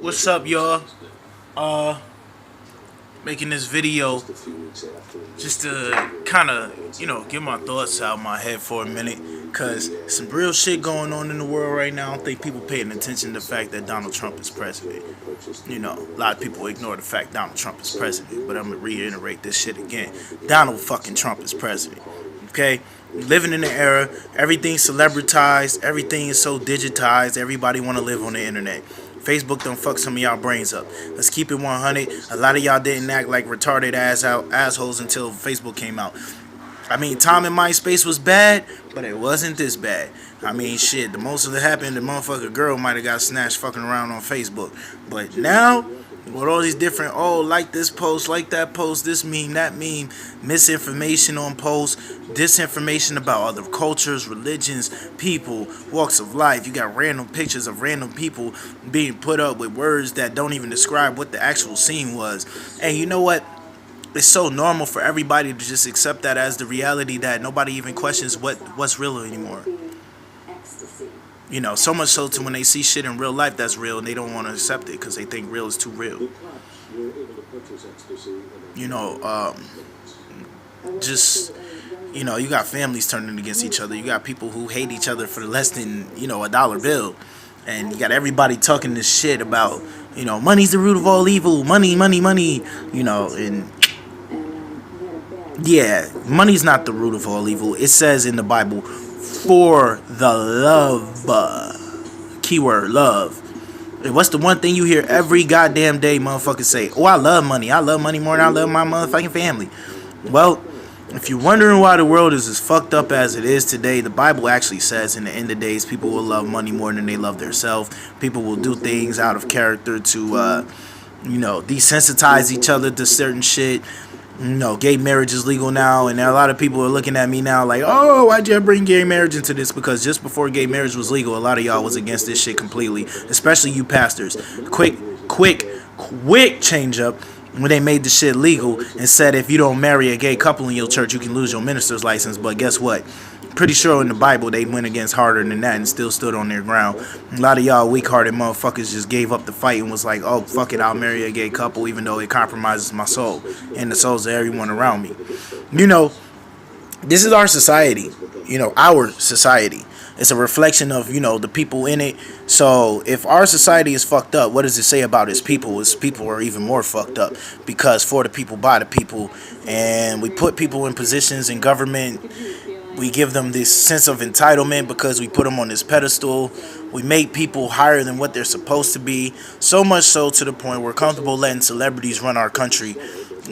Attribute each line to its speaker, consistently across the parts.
Speaker 1: What's up, y'all? Uh, Making this video just to kind of, get my thoughts out of my head for a minute. Cause some real shit going on in the world right now. I don't think people paying attention to the fact that Donald Trump is president. A lot of people ignore the fact Donald Trump is president. But I'm gonna reiterate this shit again. Donald fucking Trump is president. Okay? Living in the era, everything's celebritized, everything is so digitized, everybody wanna live on the internet. Facebook don't fuck some of y'all brains up. Let's keep it 100. A lot of y'all didn't act like retarded assholes until Facebook came out. I mean, time in MySpace was bad, but it wasn't this bad. I mean, shit, the most of it happened, the motherfucker girl might have got snatched fucking around on Facebook. But now, with all these different, like this post, like that post, this meme, that meme, misinformation on posts, disinformation about other cultures, religions, people, walks of life. You got random pictures of random people being put up with words that don't even describe what the actual scene was. And you know what? It's so normal for everybody to just accept that as the reality that nobody even questions what's real anymore. So much so to when they see shit in real life that's real and they don't want to accept it because they think real is too real. You know, just you got families turning against each other. You got people who hate each other for less than a dollar bill, and you got everybody talking this shit about money's the root of all evil. Money, money, money. And yeah, money's not the root of all evil. It says in the Bible, for the love, keyword love. And what's the one thing you hear every goddamn day motherfuckers say? Oh, I love money. I love money more than I love my motherfucking family. Well, if you're wondering why the world is as fucked up as it is today, the Bible actually says in the end of days, people will love money more than they love themselves. People will do things out of character to, desensitize each other to certain shit. Gay marriage is legal now, and a lot of people are looking at me now like, oh, why'd you bring gay marriage into this? Because just before gay marriage was legal, a lot of y'all was against this shit completely, especially you pastors. Quick change up when they made the shit legal and said if you don't marry a gay couple in your church, you can lose your minister's license. But guess what? Pretty sure in the Bible they went against harder than that and still stood on their ground. A lot of y'all weak-hearted motherfuckers just gave up the fight and was like, oh, fuck it, I'll marry a gay couple even though it compromises my soul and the souls of everyone around me. This is our society. Our society. It's a reflection of, the people in it. So if our society is fucked up, what does it say about its people? Its people are even more fucked up because for the people, by the people, and we put people in positions in government. We give them this sense of entitlement because we put them on this pedestal. We make people higher than what they're supposed to be. So much so to the point we're comfortable letting celebrities run our country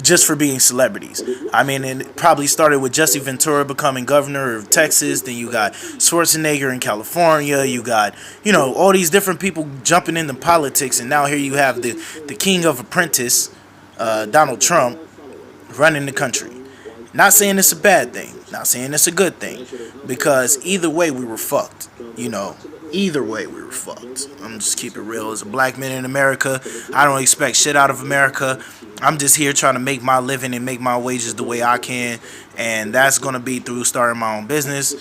Speaker 1: just for being celebrities. I mean, it probably started with Jesse Ventura becoming governor of Texas. Then you got Schwarzenegger in California. You got, all these different people jumping into politics. And now here you have the king of apprentice, Donald Trump, running the country. Not saying it's a bad thing. Not saying it's a good thing. Because either way we were fucked. Either way we were fucked. I'm just keep it real. As a black man in America, I don't expect shit out of America. I'm just here trying to make my living and make my wages the way I can. And that's going to be through starting my own business.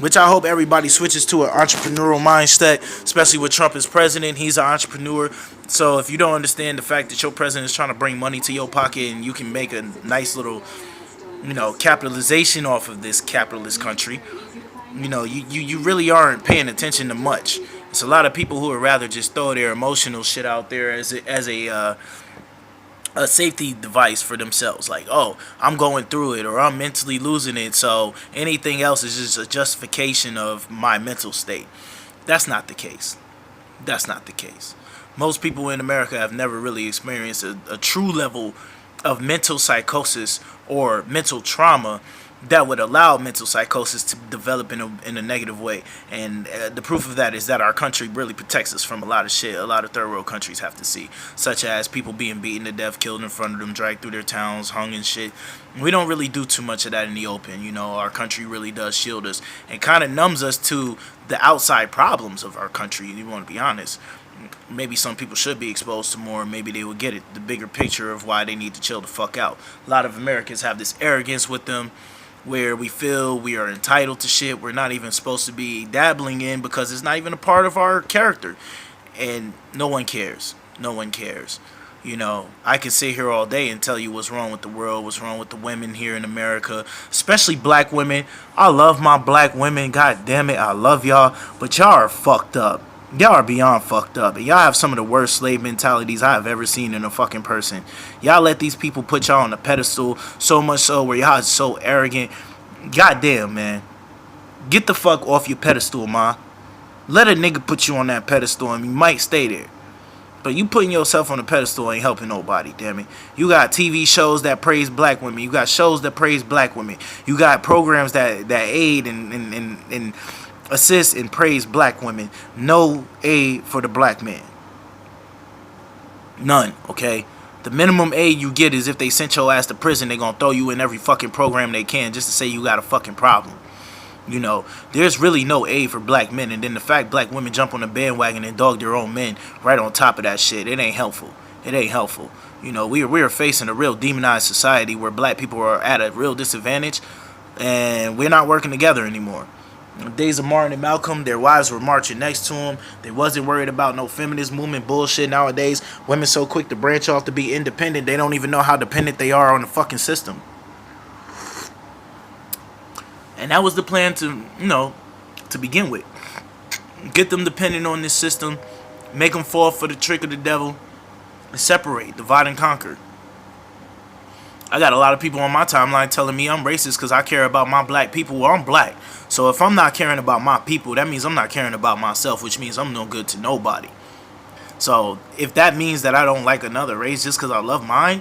Speaker 1: Which I hope everybody switches to an entrepreneurial mindset. Especially with Trump as president. He's an entrepreneur. So if you don't understand the fact that your president is trying to bring money to your pocket and you can make a nice little capitalization off of this capitalist country, you really aren't paying attention to much. It's a lot of people who would rather just throw their emotional shit out there as a safety device for themselves. Like, oh, I'm going through it or I'm mentally losing it, so anything else is just a justification of my mental state. That's not the case. That's not the case. Most people in America have never really experienced a true level of mental psychosis or mental trauma that would allow mental psychosis to develop in a negative way. And the proof of that is that our country really protects us from a lot of shit a lot of third world countries have to see, such as people being beaten to death, killed in front of them, dragged through their towns, hung and shit. We don't really do too much of that in the open. Our country really does shield us and kind of numbs us to the outside problems of our country. You want to be honest. Maybe some people should be exposed to more. Maybe they would get it, the bigger picture of why they need to chill the fuck out. A lot of Americans have this arrogance with them where we feel we are entitled to shit we're not even supposed to be dabbling in because it's not even a part of our character. And no one cares. No one cares. You know, I can sit here all day and tell you what's wrong with the world, what's wrong with the women here in America, especially black women. I love my black women. God damn it, I love y'all. But y'all are fucked up. Y'all are beyond fucked up. And y'all have some of the worst slave mentalities I have ever seen in a fucking person. Y'all let these people put y'all on a pedestal so much so where y'all is so arrogant. God damn, man. Get the fuck off your pedestal, ma. Let a nigga put you on that pedestal and you might stay there. But you putting yourself on a pedestal ain't helping nobody, damn it. You got TV shows that praise black women. You got shows that praise black women. You got programs that aid and assist and praise black women. No aid for the black man. None, okay? The minimum aid you get is if they sent your ass to prison, they gonna throw you in every fucking program they can just to say you got a fucking problem. You know, there's really no aid for black men. And then the fact black women jump on the bandwagon and dog their own men right on top of that shit, it ain't helpful. It ain't helpful. You know, we are facing a real demonized society where black people are at a real disadvantage. And we're not working together anymore. In the days of Martin and Malcolm, their wives were marching next to them. They wasn't worried about no feminist movement bullshit. Nowadays, women so quick to branch off to be independent, they don't even know how dependent they are on the fucking system. And that was the plan to, you know, to begin with. Get them dependent on this system, make them fall for the trick of the devil, and separate, divide and conquer. I got a lot of people on my timeline telling me I'm racist because I care about my black people. Well, I'm black. So if I'm not caring about my people, that means I'm not caring about myself, which means I'm no good to nobody. So if that means that I don't like another race just because I love mine,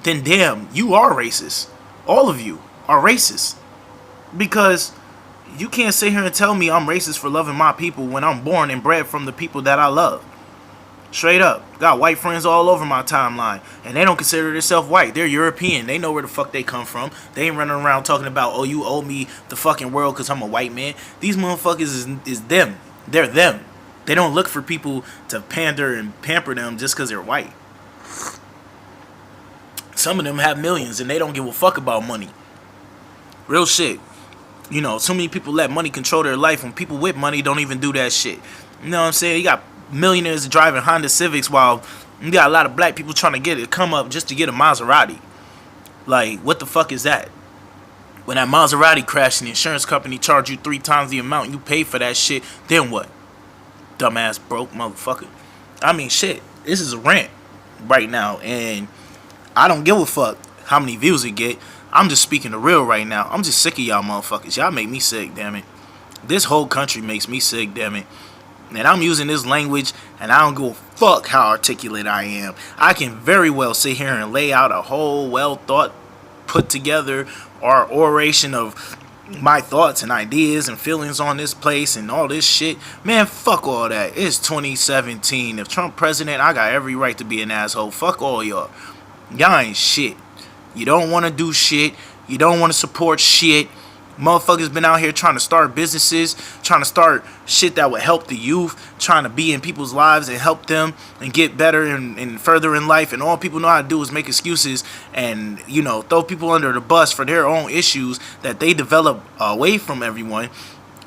Speaker 1: then damn, you are racist. All of you are racist. Because you can't sit here and tell me I'm racist for loving my people when I'm born and bred from the people that I love. Straight up. Got white friends all over my timeline. And they don't consider themselves white. They're European. They know where the fuck they come from. They ain't running around talking about, oh, you owe me the fucking world because I'm a white man. These motherfuckers is them. They're them. They don't look for people to pander and pamper them just because they're white. Some of them have millions and they don't give a fuck about money. Real shit. You know, so many people let money control their life when people with money don't even do that shit. You know what I'm saying? You got millionaires driving Honda Civics while you got a lot of black people trying to get it come up just to get a Maserati. Like, what the fuck is that? When that Maserati crashed and the insurance company charged you 3 times the amount you paid for that shit, then what? Dumbass broke motherfucker. I mean, shit. This is a rant right now, and I don't give a fuck how many views it get. I'm just speaking the real right now. I'm just sick of y'all motherfuckers. Y'all make me sick, damn it. This whole country makes me sick, damn it. And I'm using this language, and I don't give a fuck how articulate I am. I can very well sit here and lay out a whole well-thought, put together, or oration of my thoughts and ideas and feelings on this place and all this shit. Man, fuck all that. It's 2017. If Trump president, I got every right to be an asshole. Fuck all y'all. Y'all ain't shit. You don't want to do shit. You don't want to support shit. Motherfuckers been out here trying to start businesses, trying to start shit that would help the youth, trying to be in people's lives and help them and get better and further in life. And all people know how to do is make excuses and, you know, throw people under the bus for their own issues that they develop away from everyone,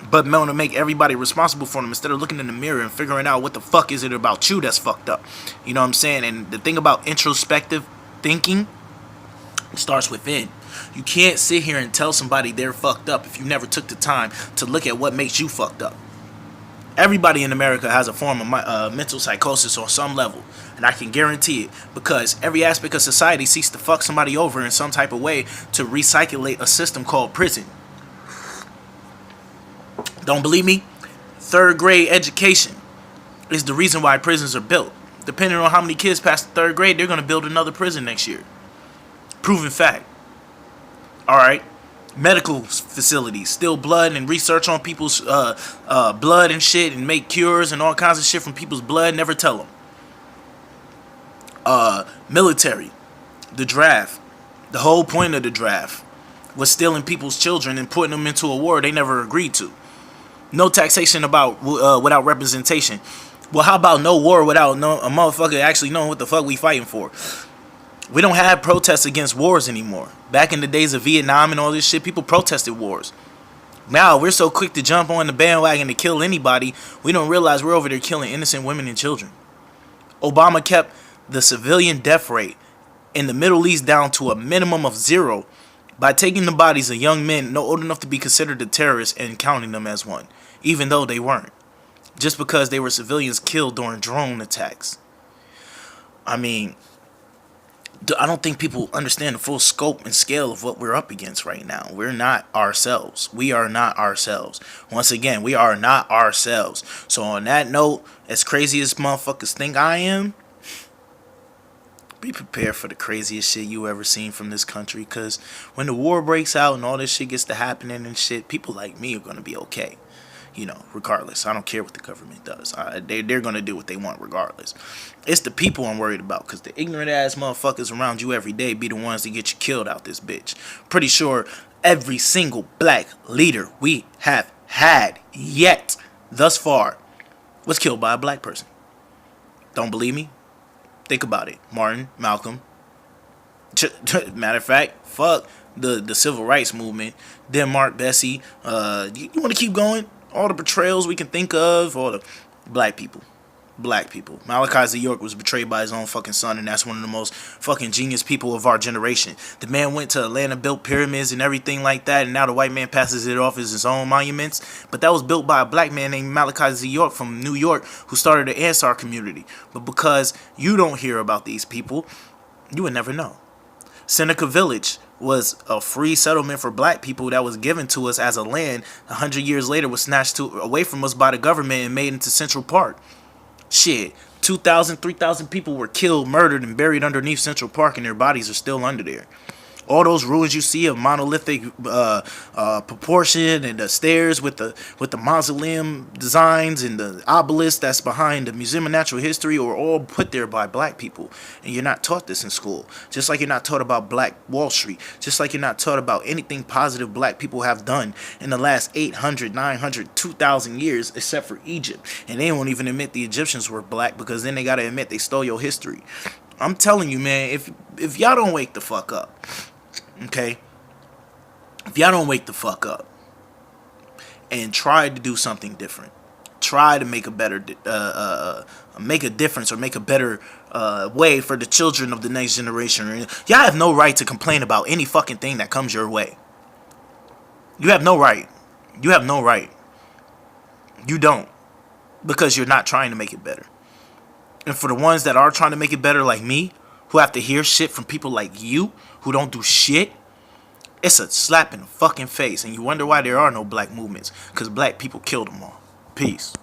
Speaker 1: but want to make everybody responsible for them instead of looking in the mirror and figuring out what the fuck is it about you that's fucked up. You know what I'm saying? And the thing about introspective thinking, it starts within. You can't sit here and tell somebody they're fucked up if you never took the time to look at what makes you fucked up. Everybody in America has a form of mental psychosis on some level, and I can guarantee it because every aspect of society seeks to fuck somebody over in some type of way to recirculate a system called prison. Don't believe me? 3rd grade education is the reason why prisons are built. Depending on how many kids pass the 3rd grade, they're going to build another prison next year. Proven fact. Alright. Medical facilities. Steal blood and research on people's blood and shit and make cures and all kinds of shit from people's blood. Never tell them. Military. The draft. The whole point of the draft was stealing people's children and putting them into a war they never agreed to. No taxation without representation. Well, how about no war without a motherfucker actually knowing what the fuck we fighting for? We don't have protests against wars anymore. Back in the days of Vietnam and all this shit, people protested wars. Now, we're so quick to jump on the bandwagon to kill anybody, we don't realize we're over there killing innocent women and children. Obama kept the civilian death rate in the Middle East down to a minimum of 0 by taking the bodies of young men no old enough to be considered a terrorist and counting them as one, even though they weren't, just because they were civilians killed during drone attacks. I mean, I don't think people understand the full scope and scale of what we're up against right now. We're not ourselves. We are not ourselves. Once again, we are not ourselves. So on that note, as crazy as motherfuckers think I am, be prepared for the craziest shit you ever seen from this country. Because when the war breaks out and all this shit gets to happening and shit, people like me are going to be okay. You know, regardless. I don't care what the government does. They're going to do what they want regardless. It's the people I'm worried about, because the ignorant ass motherfuckers around you every day be the ones that get you killed out this bitch. Pretty sure every single black leader we have had yet thus far was killed by a black person. Don't believe me? Think about it. Martin, Malcolm. Matter of fact, fuck the civil rights movement. Denmark, Bessie. You want to keep going? All the betrayals we can think of, all the black people. Black people. Malachi Z. York was betrayed by his own fucking son, and that's one of the most fucking genius people of our generation. The man went to Atlanta, built pyramids and everything like that, and now the white man passes it off as his own monuments. But that was built by a black man named Malachi Z. York from New York, who started the Ansar community. But because you don't hear about these people, you would never know. Seneca Village was a free settlement for black people that was given to us as a land. 100 years later was snatched away from us by the government and made into Central Park. Shit, 2,000, 3,000 people were killed, murdered, and buried underneath Central Park, and their bodies are still under there. All those ruins you see of monolithic proportion, and the stairs with the mausoleum designs and the obelisk that's behind the Museum of Natural History are all put there by black people. And you're not taught this in school. Just like you're not taught about Black Wall Street. Just like you're not taught about anything positive black people have done in the last 800, 900, 2,000 years, except for Egypt. And they won't even admit the Egyptians were black, because then they gotta admit they stole your history. I'm telling you, man, if y'all don't wake the fuck up, okay? If y'all don't wake the fuck up and try to do something different, try to make a better, make a difference, or make a better way for the children of the next generation. Y'all have no right to complain about any fucking thing that comes your way. You have no right. You have no right. You don't, because you're not trying to make it better. And for the ones that are trying to make it better, like me, who have to hear shit from people like you, who don't do shit, it's a slap in the fucking face. And you wonder why there are no black movements, because black people killed them all. Peace.